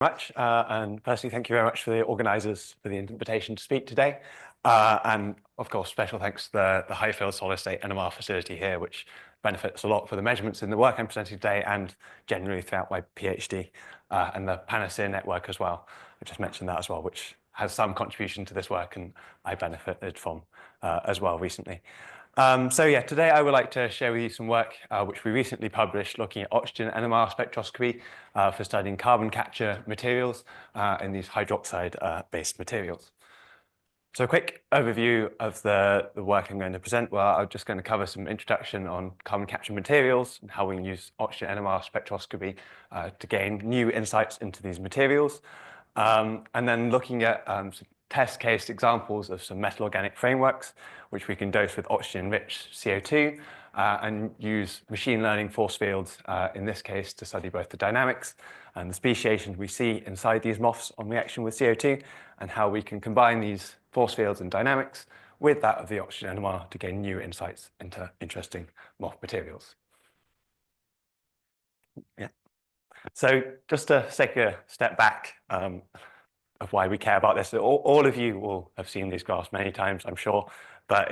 Much. And firstly, thank you very much for the organisers for the invitation to speak today. And of course, special thanks to the high-field solid-state NMR facility here, which benefits a lot for the measurements in the work I'm presenting today and generally throughout my PhD, and the Panacea network as well. I just mentioned that as well, which has some contribution to this work and I benefited from as well recently. So yeah, today I would like to share with you some work which we recently published looking at oxygen NMR spectroscopy for studying carbon capture materials in these hydroxide-based materials. So a quick overview of the work I'm going to present. Well, I'm just going to cover some introduction on carbon capture materials and how we can use oxygen NMR spectroscopy to gain new insights into these materials. And then looking at some test case examples of some metal organic frameworks, which we can dose with oxygen-rich CO2 and use machine learning force fields, in this case, to study both the dynamics and the speciation we see inside these MOFs on reaction with CO2 and how we can combine these force fields and dynamics with that of the oxygen NMR to gain new insights into interesting MOF materials. Yeah. So just to take a step back of why we care about this, all of you will have seen these graphs many times, I'm sure, but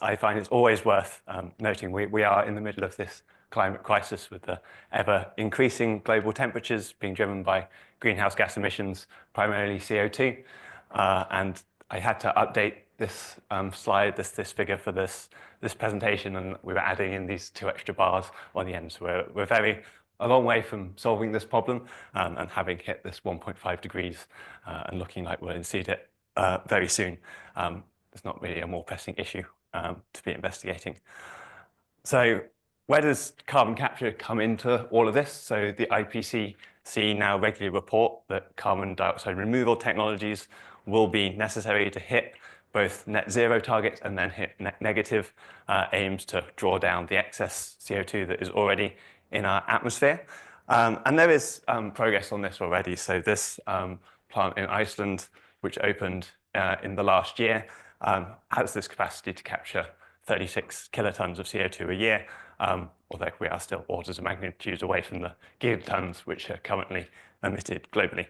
I find it's always worth noting we are in the middle of this climate crisis with the ever increasing global temperatures being driven by greenhouse gas emissions, primarily CO2. And I had to update this slide, this figure for this presentation, and we were adding in these 2 extra bars on the end. So we're a long way from solving this problem and having hit this 1.5 degrees and looking like we'll exceed it very soon. It's not really a more pressing issue to be investigating. So where does carbon capture come into all of this? So the IPCC now regularly report that carbon dioxide removal technologies will be necessary to hit both net zero targets and then hit net negative aims to draw down the excess CO2 that is already in our atmosphere. And there is progress on this already. So this plant in Iceland, which opened in the last year, has this capacity to capture 36 kilotons of CO2 a year, although we are still orders of magnitude away from the gigatons which are currently emitted globally.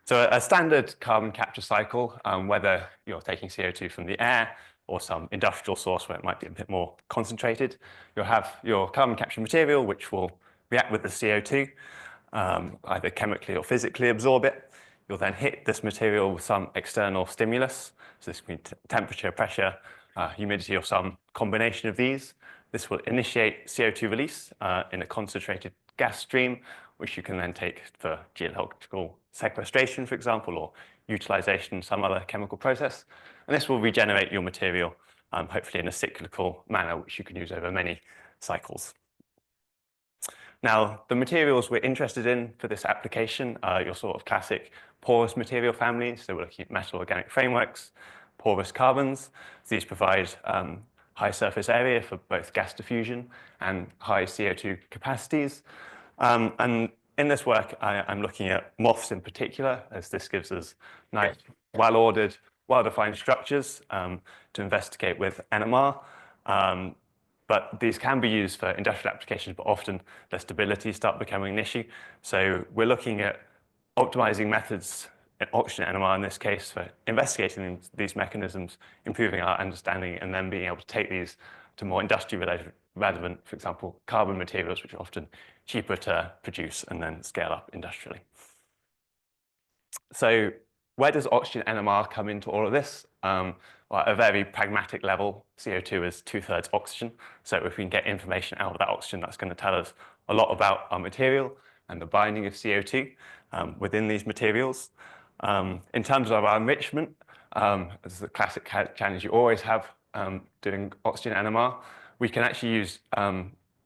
So a standard carbon capture cycle, whether you're taking CO2 from the air or some industrial source where it might be a bit more concentrated, you'll have your carbon capture material, which will react with the CO2, either chemically or physically absorb it. You'll then hit this material with some external stimulus. So this can be temperature, pressure, humidity, or some combination of these. This will initiate CO2 release in a concentrated gas stream, which you can then take for geological sequestration, for example, or utilization in some other chemical process. And this will regenerate your material, hopefully in a cyclical manner, which you can use over many cycles. Now, the materials we're interested in for this application are your sort of classic porous material families. So we're looking at metal organic frameworks, porous carbons. These provide high surface area for both gas diffusion and high CO2 capacities. And in this work, I'm looking at MOFs in particular, as this gives us nice, well-ordered, well-defined structures to investigate with NMR. But these can be used for industrial applications, but often their stability starts becoming an issue. So we're looking at optimizing methods in oxygen NMR in this case for investigating these mechanisms, improving our understanding, and then being able to take these to more industrially relevant, for example, carbon materials, which are often cheaper to produce and then scale up industrially. So where does oxygen NMR come into all of this? Well, at a very pragmatic level, CO2 is 2/3 oxygen. So if we can get information out of that oxygen, that's going to tell us a lot about our material and the binding of CO2 within these materials. In terms of our enrichment, this is the classic challenge you always have doing oxygen NMR. We can actually use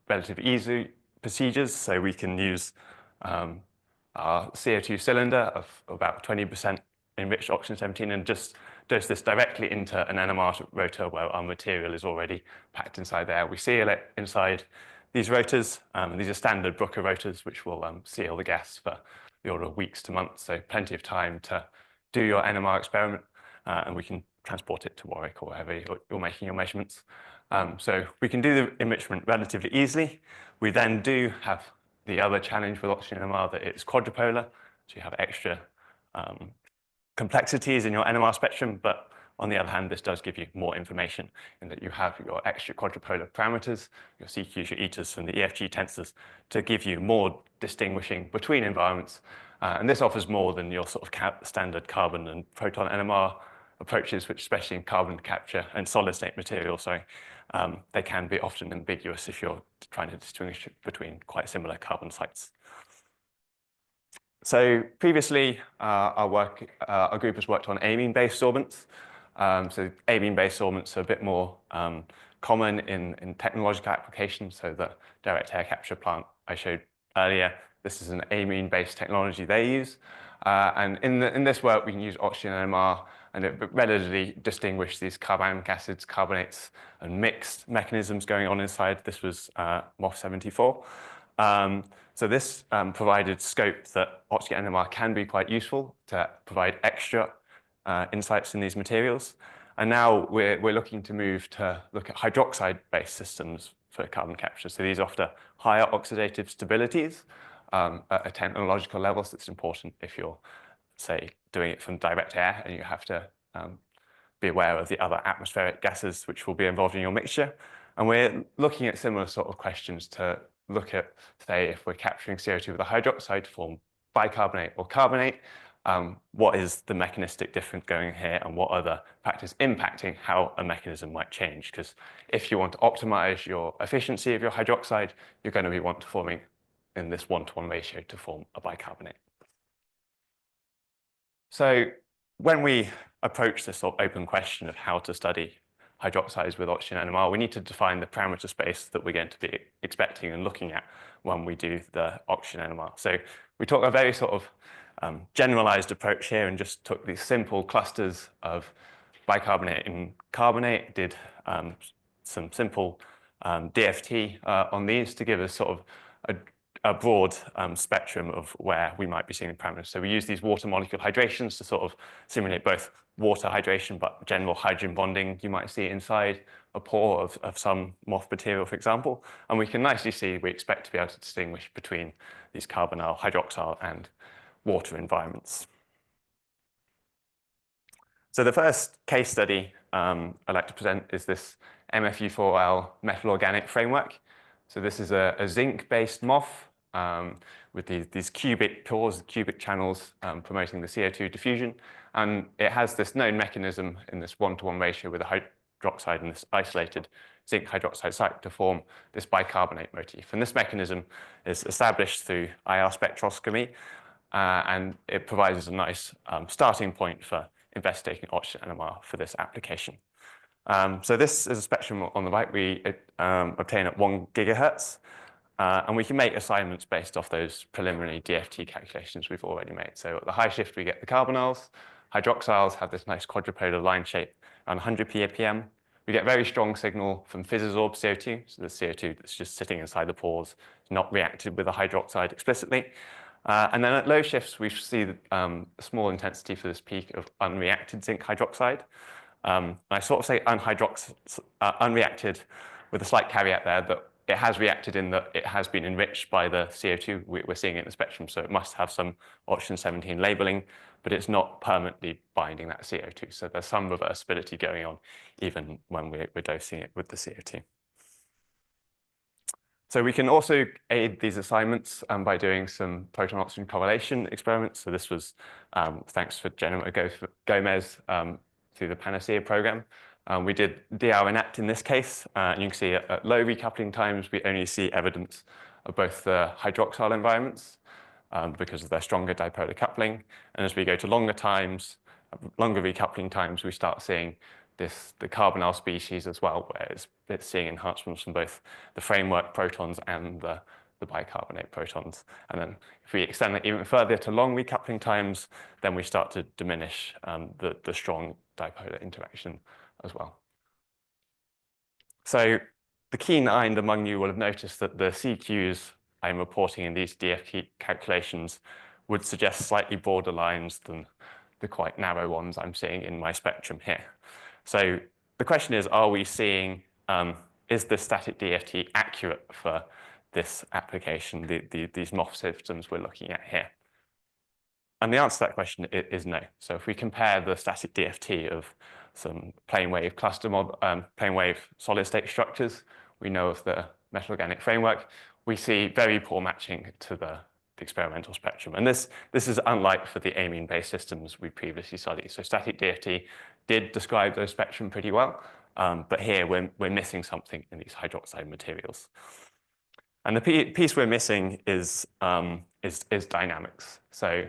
relatively easy procedures. So we can use our CO2 cylinder of about 20% enriched oxygen-17 and just dose this directly into an NMR rotor where our material is already packed inside there. We seal it inside these rotors. These are standard Brooker rotors, which will seal the gas for the order of weeks to months. So plenty of time to do your NMR experiment, and we can transport it to Warwick or wherever you're making your measurements. So we can do the enrichment relatively easily. We then do have the other challenge with oxygen NMR that it's quadrupolar, so you have extra complexities in your NMR spectrum, but on the other hand, this does give you more information in that you have your extra quadrupolar parameters, your CQs, your etas, and the EFG tensors to give you more distinguishing between environments. And this offers more than your sort of standard carbon and proton NMR approaches, which especially in carbon capture and solid state materials, they can be often ambiguous if you're trying to distinguish between quite similar carbon sites. So previously, our group has worked on amine-based sorbents. So amine-based sorbents are a bit more common in technological applications. So the direct air capture plant I showed earlier, this is an amine-based technology they use. And in this work, we can use oxygen NMR, and it readily distinguished these carbonic acids, carbonates, and mixed mechanisms going on inside. This was MOF74. So this provided scope that oxygen NMR can be quite useful to provide extra insights in these materials. And now we're looking to move to look at hydroxide-based systems for carbon capture. So these offer higher oxidative stabilities at a technological level. So it's important if you're, say, doing it from direct air and you have to be aware of the other atmospheric gases which will be involved in your mixture. And we're looking at similar sort of questions to look at, say, if we're capturing CO2 with a hydroxide to form bicarbonate or carbonate, what is the mechanistic difference going here and what are the factors impacting how a mechanism might change? Because if you want to optimize your efficiency of your hydroxide, you're going to be forming in this 1-to-1 ratio to form a bicarbonate. So when we approach this sort of open question of how to study hydroxides with oxygen NMR, we need to define the parameter space that we're going to be expecting and looking at when we do the oxygen NMR. So we took a very sort of generalized approach here and just took these simple clusters of bicarbonate and carbonate, did some simple DFT on these to give us sort of a broad spectrum of where we might be seeing the parameters. So we use these water molecule hydrations to sort of simulate both water hydration, but general hydrogen bonding you might see inside a pore of some MOF material, for example. And we can nicely see we expect to be able to distinguish between these carbonyl, hydroxyl, and water environments. So the first case study I'd like to present is this MFU4L metal organic framework. So this is a zinc-based MOF with these cubic pores, cubic channels promoting the CO2 diffusion. And it has this known mechanism in this 1-to-1 ratio with a hydroxide and this isolated zinc hydroxide site to form this bicarbonate motif. And this mechanism is established through IR spectroscopy, and it provides a nice starting point for investigating oxygen NMR for this application. So this is a spectrum on the right we obtain at 1 gigahertz. And we can make assignments based off those preliminary DFT calculations we've already made. So at the high shift, we get the carbonyls. Hydroxyls have this nice quadrupolar line shape around 100 ppm. We get very strong signal from physisorbed CO2, so the CO2 that's just sitting inside the pores, not reacted with the hydroxide explicitly. And then at low shifts, we see a small intensity for this peak of unreacted zinc hydroxide. I sort of say unreacted with a slight caveat there that it has reacted in that it has been enriched by the CO2 we're seeing in the spectrum, so it must have some oxygen-17 labeling, but it's not permanently binding that CO2. So there's some reversibility going on even when we're dosing it with the CO2. So we can also aid these assignments by doing some proton-oxygen correlation experiments. So this was thanks for Jennifer Gomez through the Panacea program. We did DR enact in this case. You can see at low recoupling times, we only see evidence of both the hydroxyl environments because of their stronger dipolar coupling. And as we go to longer recoupling times, we start seeing the carbonyl species as well, where it's seeing enhancements from both the framework protons and the bicarbonate protons. And then if we extend that even further to long recoupling times, then we start to diminish the strong dipolar interaction as well. So the keen-eyed among you will have noticed that the CQs I'm reporting in these DFT calculations would suggest slightly broader lines than the quite narrow ones I'm seeing in my spectrum here. So the question is, are we seeing, is the static DFT accurate for this application, these MOF systems we're looking at here? And the answer to that question is no. So if we compare the static DFT of some plane wave cluster plane wave solid state structures, we know of the metal organic framework, we see very poor matching to the experimental spectrum. And this is unlike for the amine-based systems we previously studied. So static DFT did describe those spectrum pretty well, but here we're missing something in these hydroxide materials. And the piece we're missing is dynamics. So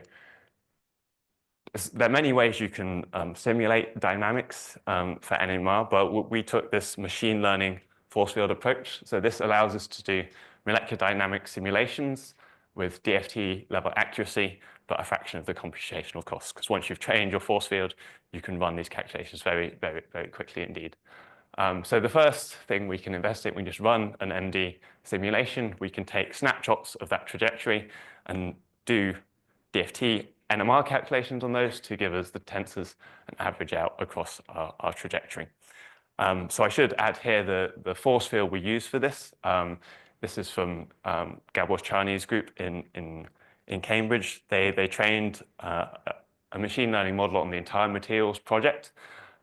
there are many ways you can simulate dynamics for NMR, but we took this machine learning force field approach. So this allows us to do molecular dynamic simulations with DFT level accuracy, but a fraction of the computational cost. Because once you've trained your force field, you can run these calculations very, very, very quickly indeed. So the first thing we can investigate, we just run an MD simulation. We can take snapshots of that trajectory and do DFT NMR calculations on those to give us the tensors and average out across our trajectory. So I should add here the force field we use for this. This is from Gabor Charny's group in Cambridge. They trained a machine learning model on the entire materials project.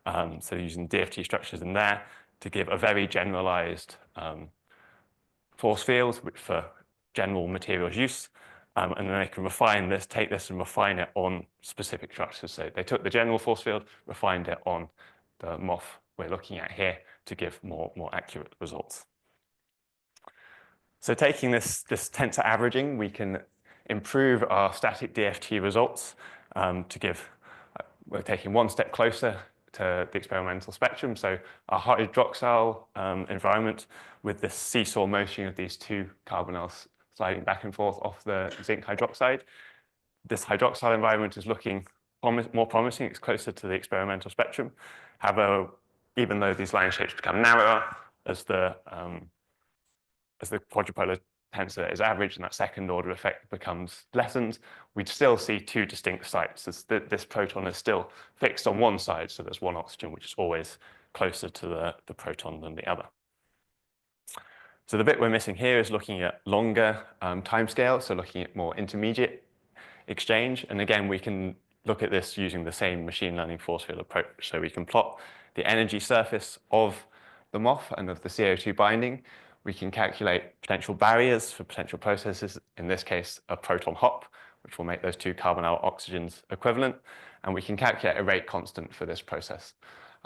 So using DFT structures in there to give a very generalized force field for general materials use. And then they can refine this, take this and refine it on specific structures. So they took the general force field, refined it on the MOF we're looking at here to give more accurate results. So taking this tensor averaging, we can improve our static DFT results to give, we're taking one step closer to the experimental spectrum. So our hydroxyl environment with this seesaw motion of these two carbonyls sliding back and forth off the zinc hydroxide. This hydroxyl environment is looking more promising. It's closer to the experimental spectrum. However, even though these line shapes become narrower as the quadrupolar tensor is averaged and that second order effect becomes lessened, we'd still see two distinct sites. This proton is still fixed on one side, so there's one oxygen which is always closer to the proton than the other. So the bit we're missing here is looking at longer timescales, so looking at more intermediate exchange. And again, we can look at this using the same machine learning force field approach. So we can plot the energy surface of the MOF and of the CO2 binding. We can calculate potential barriers for potential processes, in this case, a proton hop, which will make those two carbonyl oxygens equivalent. And we can calculate a rate constant for this process.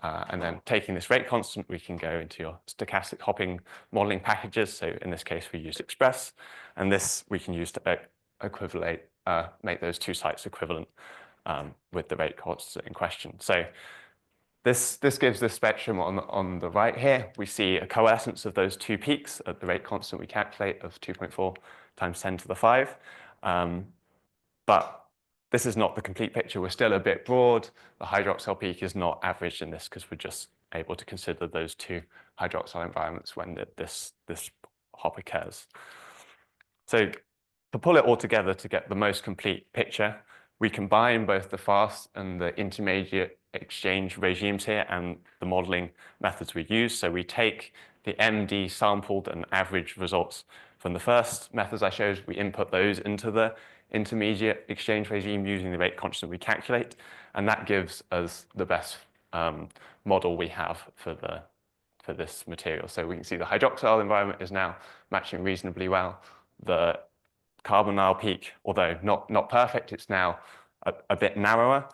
And then taking this rate constant, we can go into your stochastic hopping modeling packages. So in this case, we use Express. And this we can use to make those two sites equivalent with the rate constant in question. So this gives the spectrum on the right here. We see a coalescence of those two peaks at the rate constant we calculate of 2.4 times 10 to the 5. But this is not the complete picture. We're still a bit broad. The hydroxyl peak is not averaged in this because we're just able to consider those two hydroxyl environments when this hop occurs. So to pull it all together to get the most complete picture, we combine both the fast and the intermediate exchange regimes here and the modeling methods we use. So we take the MD sampled and average results from the first methods I showed. We input those into the intermediate exchange regime using the rate constant we calculate, and that gives us the best model we have for this material. So we can see the hydroxyl environment is now matching reasonably well. The carbonyl peak, although not perfect, it's now a bit narrower,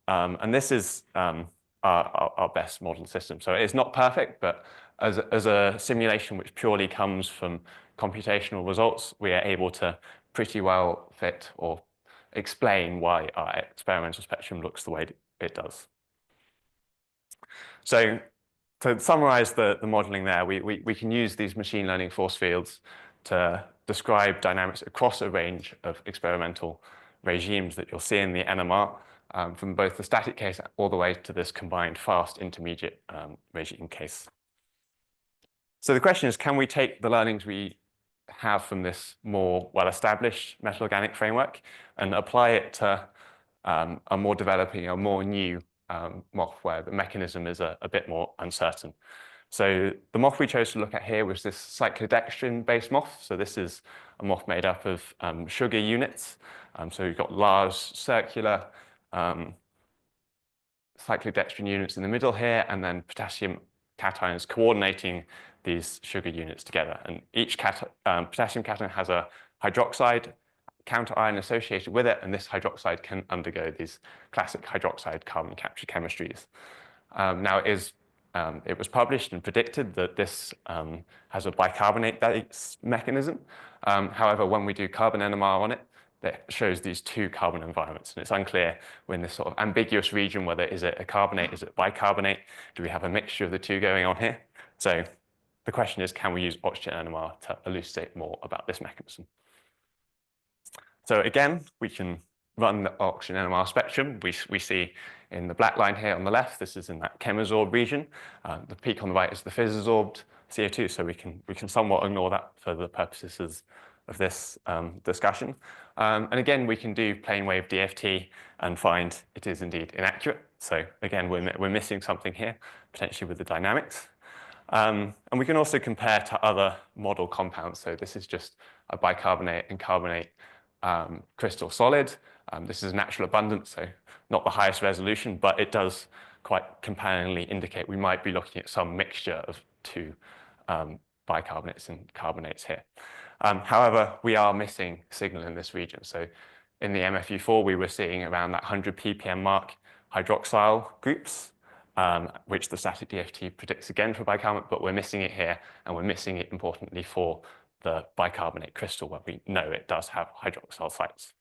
and this is our best model system. So it's not perfect, but as a simulation which purely comes from computational results, we are able to pretty well fit or explain why our experimental spectrum looks the way it does. So to summarize the modeling there, we can use these machine learning force fields to describe dynamics across a range of experimental regimes that you'll see in the NMR, from both the static case all the way to this combined fast intermediate regime case. So the question is, can we take the learnings we have from this more well-established metal organic framework and apply it to a more new MOF where the mechanism is a bit more uncertain? So the moth we chose to look at here was this cyclodextrin-based moth. So this is a moth made up of sugar units. So you've got large circular cyclodextrin units in the middle here, and then potassium cations coordinating these sugar units together. And each potassium cation has a hydroxide counterion associated with it, and this hydroxide can undergo these classic hydroxide carbon capture chemistries. Now, it was published and predicted that this has a bicarbonate-based mechanism. However, when we do carbon NMR on it, that shows these two carbon environments, and it's unclear we're in this sort of ambiguous region whether is it a carbonate, is it bicarbonate, do we have a mixture of the two going on here? So the question is, can we use oxygen NMR to elucidate more about this mechanism? So again, we can run the oxygen NMR spectrum. We see in the black line here on the left, this is in that chemisorb region. The peak on the right is the physisorbed CO2, so we can somewhat ignore that for the purposes of this discussion. And again, we can do plane wave DFT and find it is indeed inaccurate. So again, we're missing something here, potentially with the dynamics. And we can also compare to other model compounds. So this is just a bicarbonate and carbonate crystal solid. This is natural abundance, so not the highest resolution, but it does quite compellingly indicate we might be looking at some mixture of two bicarbonates and carbonates here. However, we are missing signal in this region. So in the MFU4, we were seeing around that 100 ppm mark hydroxyl groups, which the static DFT predicts again for bicarbonate, but we're missing it here, and we're missing it importantly for the bicarbonate crystal where we know it does have hydroxyl sites.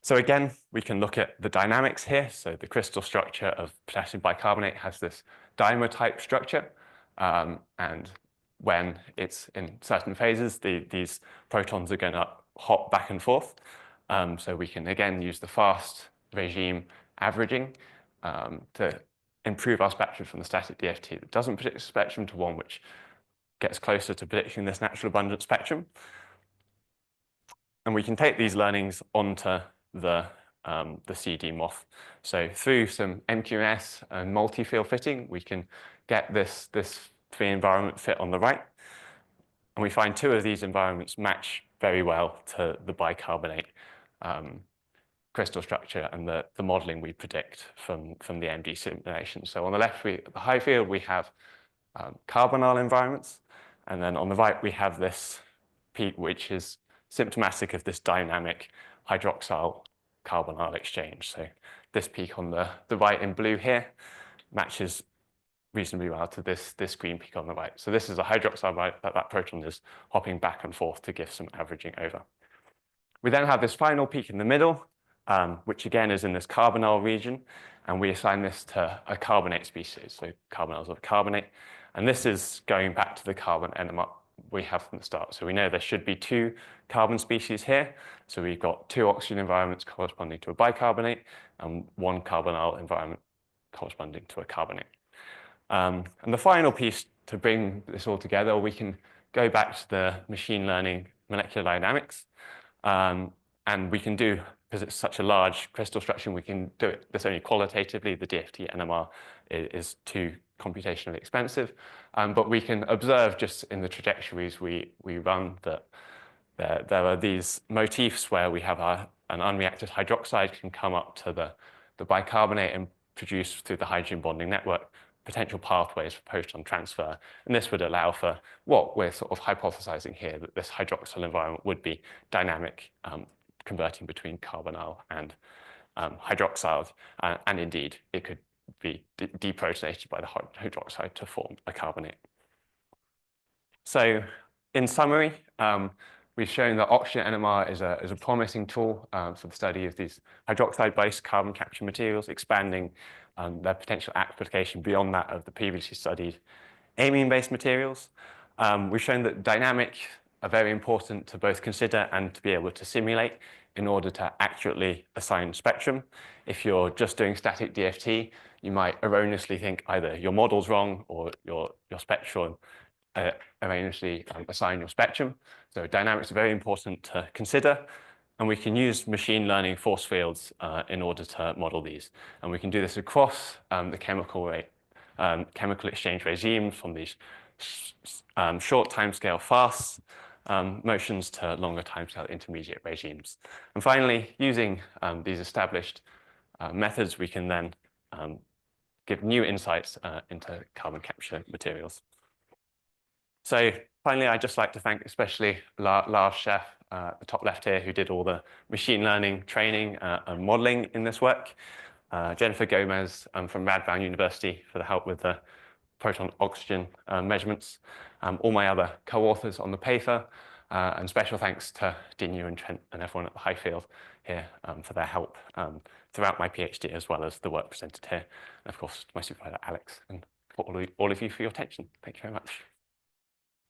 So again, we can look at the dynamics here. So the crystal structure of potassium bicarbonate has this dimer-type structure, and when it's in certain phases, these protons are going to hop back and forth. So we can again use the fast regime averaging to improve our spectrum from the static DFT that doesn't predict the spectrum to one which gets closer to predicting this natural abundance spectrum. And we can take these learnings onto the CD moth. So through some MQS and multi-field fitting, we can get this free environment fit on the right. And we find two of these environments match very well to the bicarbonate crystal structure and the modeling we predict from the MD simulation. So on the left, the high field, we have carbonyl environments. And then on the right, we have this peak, which is symptomatic of this dynamic hydroxyl carbonyl exchange. So this peak on the right in blue here matches reasonably well to this green peak on the right. So this is a hydroxyl right that proton is hopping back and forth to give some averaging over. We then have this final peak in the middle, which again is in this carbonyl region, and we assign this to a carbonate species, so carbonyls of carbonate. And this is going back to the carbon NMR we have from the start. So we know there should be two carbon species here. So we've got two oxygen environments corresponding to a bicarbonate and one carbonyl environment corresponding to a carbonate. And the final piece to bring this all together, we can go back to the machine learning molecular dynamics. And we can do, because it's such a large crystal structure, we can do this only qualitatively. The DFT NMR is too computationally expensive. But we can observe just in the trajectories we run that there are these motifs where we have an unreacted hydroxide can come up to the bicarbonate and produce through the hydrogen bonding network potential pathways for proton transfer. And this would allow for what we're sort of hypothesizing here, that this hydroxyl environment would be dynamic, converting between carbonyl and hydroxyls. And indeed, it could be deprotonated by the hydroxide to form a carbonate. So in summary, we've shown that oxygen NMR is a promising tool for the study of these hydroxide-based carbon capture materials, expanding their potential application beyond that of the previously studied amine-based materials. We've shown that dynamics are very important to both consider and to be able to simulate in order to accurately assign spectrum. If you're just doing static DFT, you might erroneously think either your model's wrong or your spectrum erroneously assign your spectrum. So dynamics are very important to consider, and we can use machine learning force fields in order to model these. And we can do this across the chemical rate chemical exchange regimes from these short timescale fast motions to longer timescale intermediate regimes. And finally, using these established methods, we can then give new insights into carbon capture materials. So finally, I'd just like to thank especially Lars Chef at the top left here, who did all the machine learning training and modeling in this work. Jennifer Gomez from Radboud University for the help with the proton oxygen measurements. All my other co-authors on the paper. And special thanks to Dinu and Trent and everyone at the Highfield here for their help throughout my PhD, as well as the work presented here. And of course, my supervisor, Alex, and for all of you for your attention. Thank you very much.